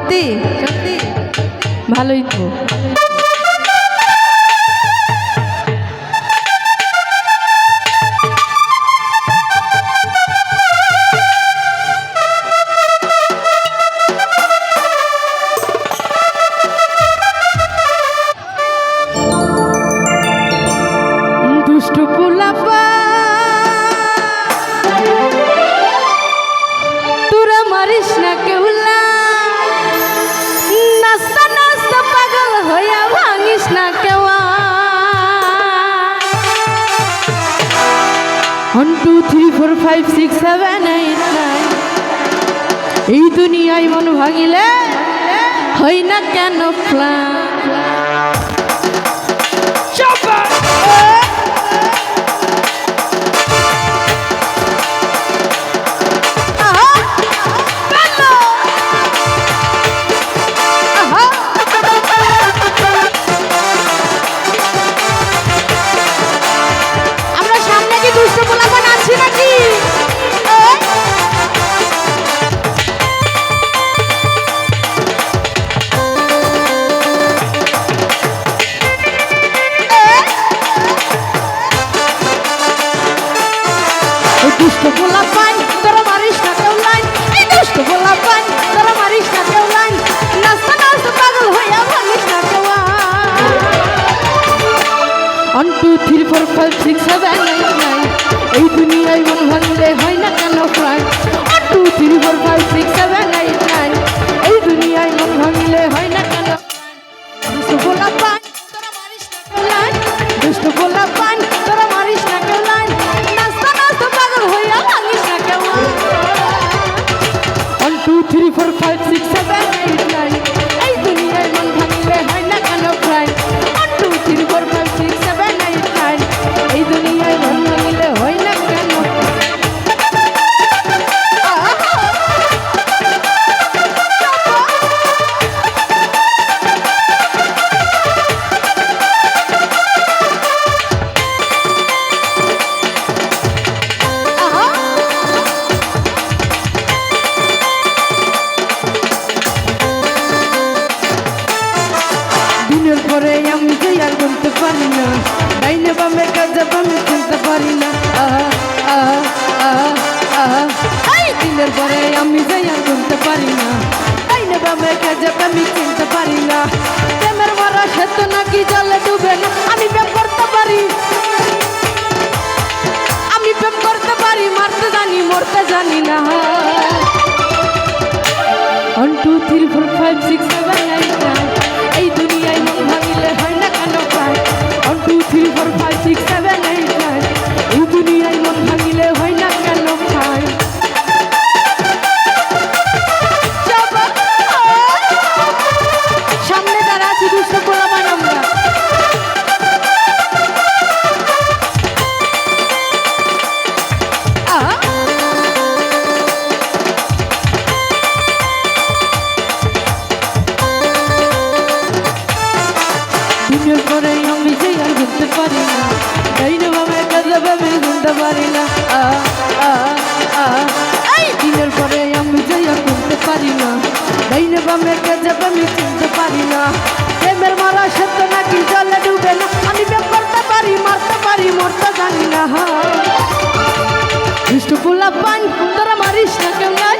সত্যি সত্যি ভালোই তো। দুষ্টু পোলাপা তোরা মারিস না কেউলা, নাস্তা নাস্তা পাগল হইয়া ভাঙিস না কেওয়া। 1 2 3 4 5 6 7 8 9 এই দুনিয়ায় মন ভাঙিলে হয় না কেন প্ল্যান। দুষ্টু পোলাপান তোরা মারিস না কেউ লাইন, এই দুষ্টু পোলাপান তোরা মারিস না কেউ লাইন, নাস্তা নাস্তা পাগল হইয়া ভাঙিস না কেউ। 1 2 3 4 5 6 7 8 9 এই দুনিয়ায় মন ভাঙলে হয় না কেন প্রাণ। 1 2 3 4 5 6 7 8 9 এই দুনিয়ায় মন ভাঙলে হয় না কেন। দুষ্টু পোলাপান তোরা মারিস না কেউ লাইন, দুষ্টু পোলাপান তোরা মারিস না কেউ লাইন, নাস্তা নাস্তা পাগল হইয়া ভাঙিস না কেউ। 1 2 3 4 5 6 7 8 9 এই দুনিয়ায় মন ভাঙলে হয় না কেন প্রাণ। 1 2 3 4 5 6 7 8 9 এই দুনিয়ায় মন ভাঙলে হয় না কেন। দিনের পরে আমি যে আর বলতে পারি না, ডাইনে বামে গজব আমি চিনতে পারি না। এই দিনের পরে আমি যে আর বলতে পারি না, ডাইনে বামে গজব আমি চিনতে পারি না। প্রেমের মারা সেতু নাকি জলে ডুবে না, আমি প্রেম করতে পারি, আমি প্রেম করতে পারি, মারতে জানি মরতে জানি না। 1 2 3 4 5 6 7 8 9 এই দুনিয়ায় মন ভাঙিলে হয় না কেন প্রাণ। 1 2 3 4 5 6 7 8 9 এই দুনিয়ায় মন ভাঙিলে হয় না কেন প্রাণ। সামনে যারা আছি দুষ্ট পোলাপান আমরা, দিনের পরে আমি যে আর বলতে পারি না, ডাইনে বামে গজব আমি শুনতে পারি না। এই দিনের পরে আমি যে আর বলতে পারি না, ডাইনে বামে গজব আমি চিনতে পারি না। প্রেমের মারা সত্য নাকি জলে ডুবে না, আমি প্রেম করতে পারি, মারতে পারি, মরতে জানি না। দুষ্টু পোলাপান তোরা মারিস না কেউ নাই,